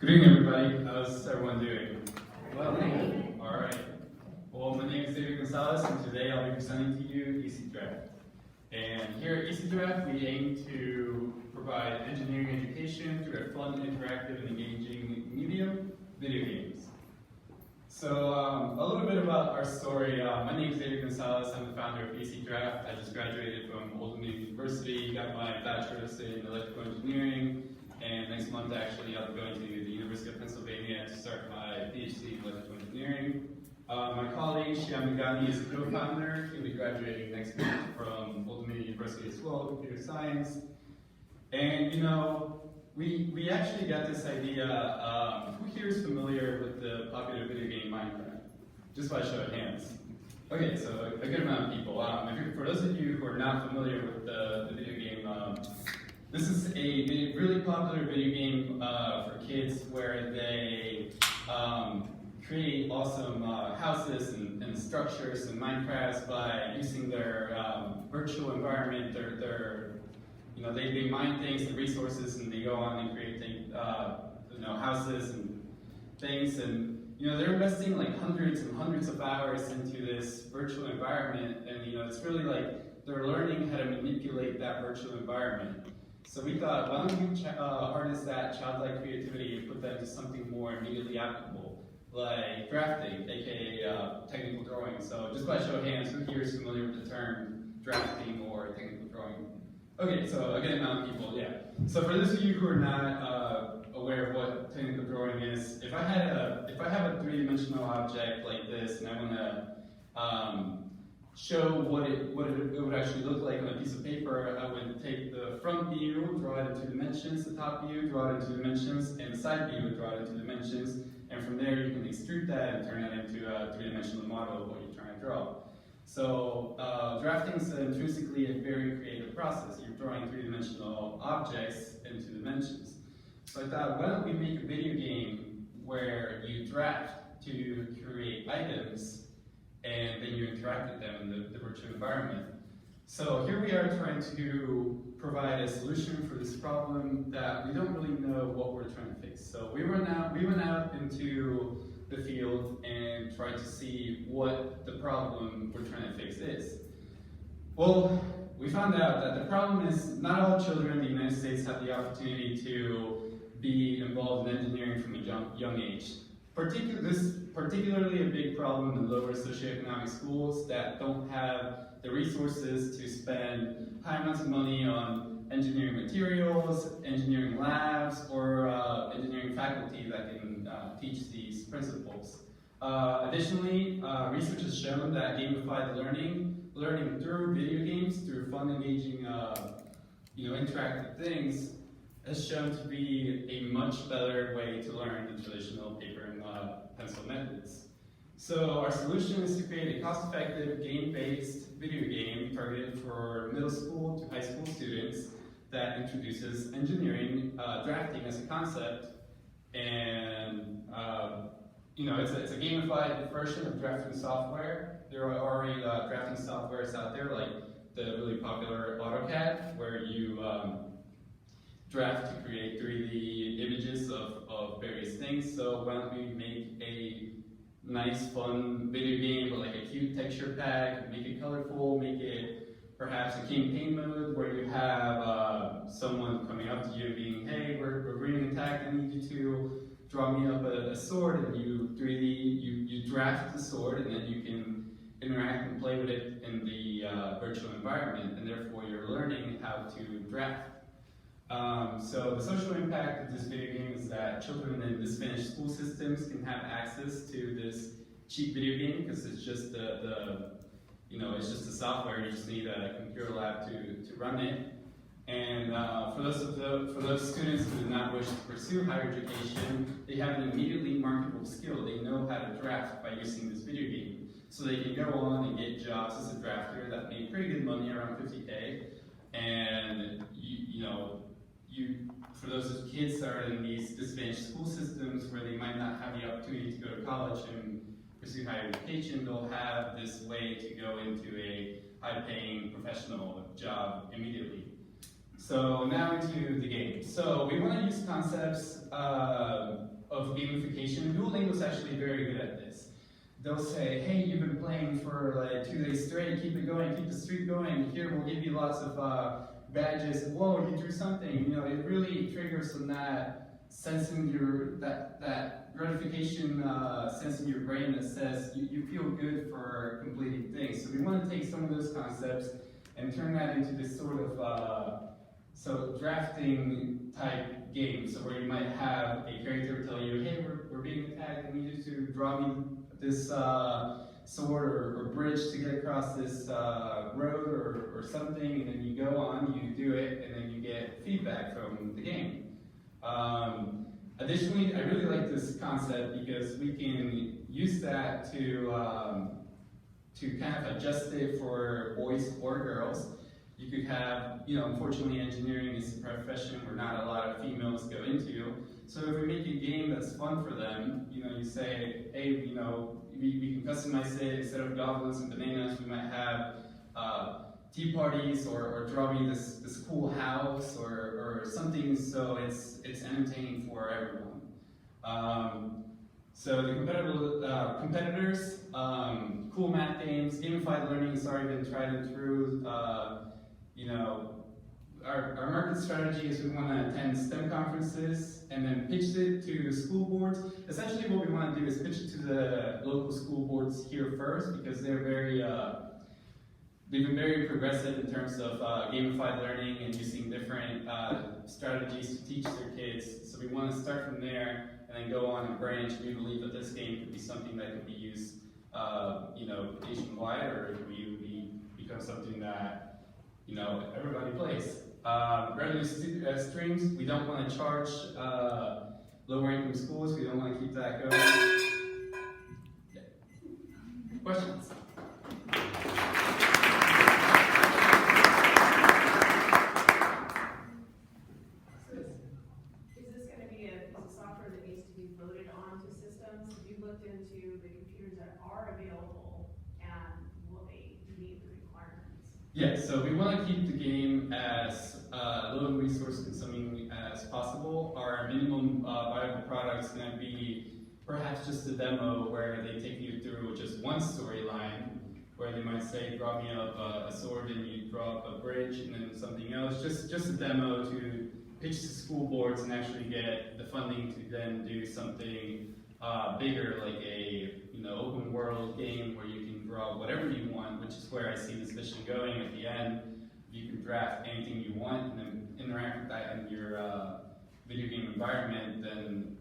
Good evening, everybody. How's everyone doing? Well, All right. Well, my name is David Gonzalez, and today I'll be presenting to you EasyDraft. And here at EasyDraft, we aim to provide engineering education through a fun, interactive, and engaging medium, video games. So, a little bit about our story. My name is David Gonzalez. I'm the founder of EasyDraft. I just graduated from Old Dominion University, got my bachelor's in electrical engineering. And next month, actually, I'll be going to the University of Pennsylvania to start my PhD in electrical engineering. My colleague, Shyam Nagani, is a co-founder. He'll be graduating next month from Old Dominion University as well, computer science. And, you know, we actually got this idea. Who here is familiar with the popular video game Minecraft? Just by show of hands. Okay, so a good amount of people. For those of you who are not familiar with the video game, this is a really popular video game for kids where they create awesome houses and structures in Minecraft by using their virtual environment. They mine things and resources, and they go on and create houses and things. And they're investing like hundreds and hundreds of hours into this virtual environment, and it's really like they're learning how to manipulate that virtual environment. So we thought, why don't we harness that childlike creativity and put that into something more immediately applicable, like drafting, aka technical drawing. So just by show of hands, who here is familiar with the term drafting or technical drawing? Okay, so a good amount of people, yeah. So for those of you who are not aware of what technical drawing is, if I have a three-dimensional object like this and I want to show what it would actually look like on a piece of paper, I would take the front view, draw it in 2 dimensions, the top view, draw it in 2 dimensions, and the side view, draw it in 2 dimensions, and from there you can extrude that and turn that into a 3-dimensional model of what you're trying to draw. So drafting is intrinsically a very creative process. You're drawing 3-dimensional objects in 2 dimensions. So I thought, why don't we make a video game where you draft to create items and then you interact with them in the virtual environment. So here we are trying to provide a solution for this problem that we don't really know what we're trying to fix. So we went out into the field and tried to see what the problem we're trying to fix is. Well, we found out that the problem is not all children in the United States have the opportunity to be involved in engineering from a young age. This is particularly a big problem in lower socioeconomic schools that don't have the resources to spend high amounts of money on engineering materials, engineering labs, or engineering faculty that can teach these principles. Additionally, research has shown that gamified learning through video games, through fun, engaging, interactive things, has shown to be a much better way to learn than traditional paper and pencil methods. So our solution is to create a cost-effective, game-based video game targeted for middle school to high school students that introduces engineering, drafting as a concept, and it's a gamified version of drafting software. There are already drafting softwares out there, like the really popular AutoCAD, where you draft to create 3D images of various things. So why don't we make a nice, fun video game with like a cute texture pack, make it colorful, make it perhaps a campaign mode where you have someone coming up to you being, hey, we're bringing attack, I need you to draw me up a sword, and you draft the sword, and then you can interact and play with it in the virtual environment, and therefore you're learning how to draft. So the social impact of this video game is that children in the Spanish school systems can have access to this cheap video game because it's just it's just the software. You just need a computer lab to run it. And for those students who do not wish to pursue higher education, they have an immediately marketable skill. They know how to draft by using this video game. So they can go on and get jobs as a drafter that make pretty good money, around $50K. And for those kids that are in these Spanish school systems where they might not have the opportunity to go to college and pursue higher education, they'll have this way to go into a high-paying professional job immediately. So now into the game. So we want to use concepts of gamification. Duolingo's actually very good at this. They'll say, hey, you've been playing for like 2 days straight, keep it going, keep the streak going. Here, we'll give you lots of badges. Whoa, you drew something. You know, it really triggers on that sensing that gratification sense in your brain that says you feel good for completing things. So we want to take some of those concepts and turn that into this sort of drafting type game. So where you might have a character tell you, hey, we're being attacked, I need you to draw me this sword or bridge to get across this road or something, and then you go on, you do it, and then you get feedback from the game. Additionally, I really like this concept because we can use that to kind of adjust it for boys or girls. You could have, you know, unfortunately engineering is a profession where not a lot of females go into. So if we make a game that's fun for them, you know, you say, hey, you know, we can customize it. Instead of goblins and bananas, we might have tea parties or draw me this cool house or something, so it's entertaining for everyone. So the competitors, cool math games, gamified learning has already been tried and true. You know, our market strategy is we want to attend STEM conferences and then pitch it to the school boards. Essentially what we want to do is pitch it to the local school boards here first, because they're they've been very progressive in terms of gamified learning and using different strategies to teach their kids. So we want to start from there and then go on and branch. We believe that this game could be something that could be used, you know, nationwide, or it could become something that, you know, everybody plays. Revenue streams, we don't want to charge lower income schools. We don't want to keep that going. Yeah. Questions? Yeah, so we want to keep the game as low resource consuming as possible. Our minimum viable product is going to be perhaps just a demo where they take you through just one storyline, where they might say, draw me up a sword, and you draw up a bridge, and then something else. Just a demo to pitch to school boards and actually get the funding to then do something bigger, like a open world game where you can draw whatever you want, which is where I see this mission going at the end. You can draft anything you want and then interact with that in your video game environment, then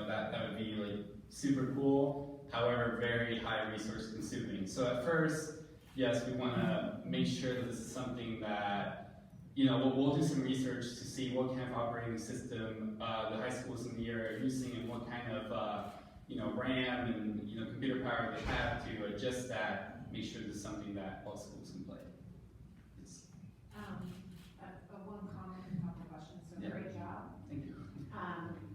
that would be like super cool, however very high resource consuming. So at first, yes, we want to make sure that this is something that, we'll do some research to see what kind of operating system the high schools in the area are using and what kind of RAM and computer power they have to adjust that, make sure this is something that all schools can play. Yes. One comment and a couple questions. So yeah. Great job. Thank you.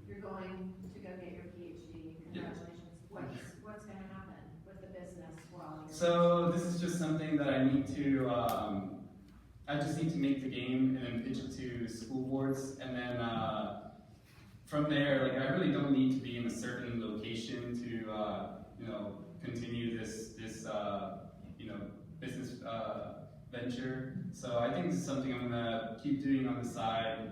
You're going to go get your PhD. Congratulations. Yeah. What's going to happen with the business while you're? So this is just something that I need to. I just need to make the game and then pitch it to school boards, and then from there, I really don't need to be in a certain location to continue this business venture. So I think this is something I'm gonna keep doing on the side.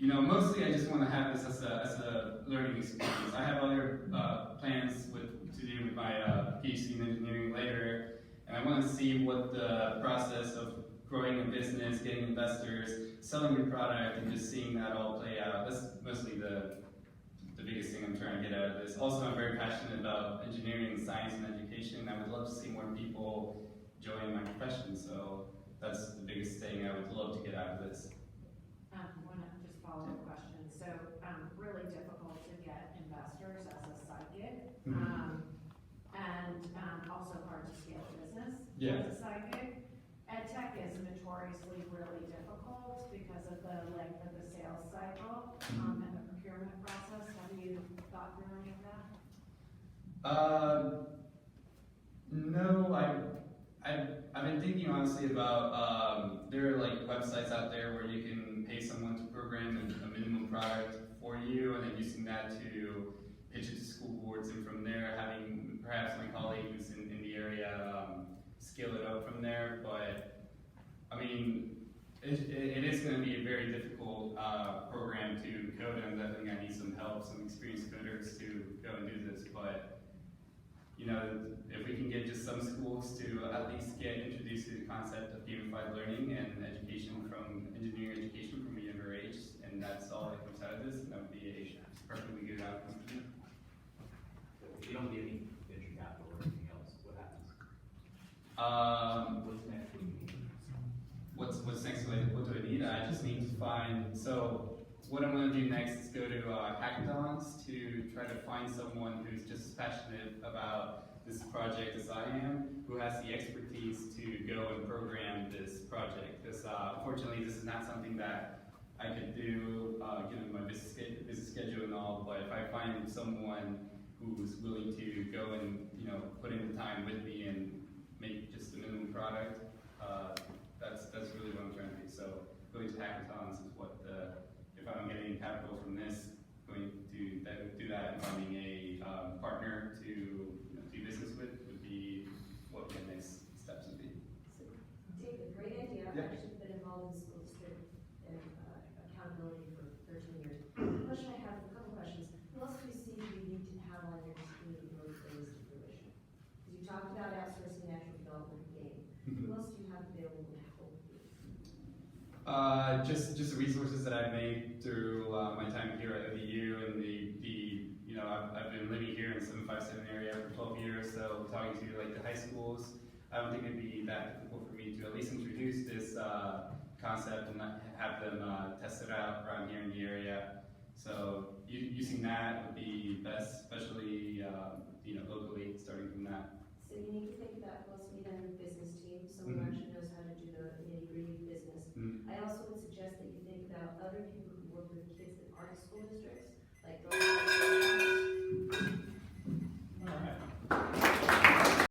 Mostly I just want to have this as a learning experience. I have other plans to do with my PhD in engineering later. And I want to see what the process of growing a business, getting investors, selling your product, and just seeing that all play out. That's mostly the biggest thing I'm trying to get out of this. Also, I'm very passionate about engineering, science, and education. I would love to see more people join my profession. So that's the biggest thing I would love to get out of this. One just follow-up question. So really difficult to get investors as a side gig. And also hard to scale a business as a side gig. EdTech is notoriously really difficult because of the length of the sales cycle and the procurement process. Have you thought through any of that? No, I've been thinking honestly about there are websites out there where you can pay someone to program a minimum product for you, and then using that to pitch it to school boards, and from there having perhaps my colleague who's in the area scale it up from there. But I mean, it is going to be a very difficult program to code, and I'm definitely going to need some help, some experienced coders to go and do this. But you know, if we can get just some schools to at least get introduced to the concept of gamified learning and education from engineering education from a younger age, and that's all that comes out of this, that would be a perfectly good outcome. If you don't get any venture capital or anything else, what happens? What's next? What's next? What do I need? I just need to find. So what I'm going to do next is go to hackathons to try to find someone who's just as passionate about this project as I am, who has the expertise to go and program this project. Because unfortunately, this is not something that I could do given my business schedule and all. But if I find someone who's willing to go and put in the time with me and make just a minimum product, that's really what I'm trying to do. So going to hackathons is what if I'm getting capital from this, going to do that and finding a partner to do business with would be what the next steps would be. So, David, great idea. I've Yeah. actually been involved in school district and accountability for 13 years. The question I have, a couple questions. Who else do you see you need to have on your team in order for this to fruition? Because you talked about outsourcing natural development game. Who else do you have available to help you? Just the resources that I've made through my time here at ODU, and I've been living here in the 757 area for 12 years, so talking to like the high schools, I don't think it'd be that difficult for me to at least introduce this concept and have them test it out around here in the area. So using that would be best, especially locally, starting from that. So you need to think about closely then the business team, someone who actually knows how to do the nitty-gritty business. I also would suggest that you think about other people who work with kids that aren't school districts.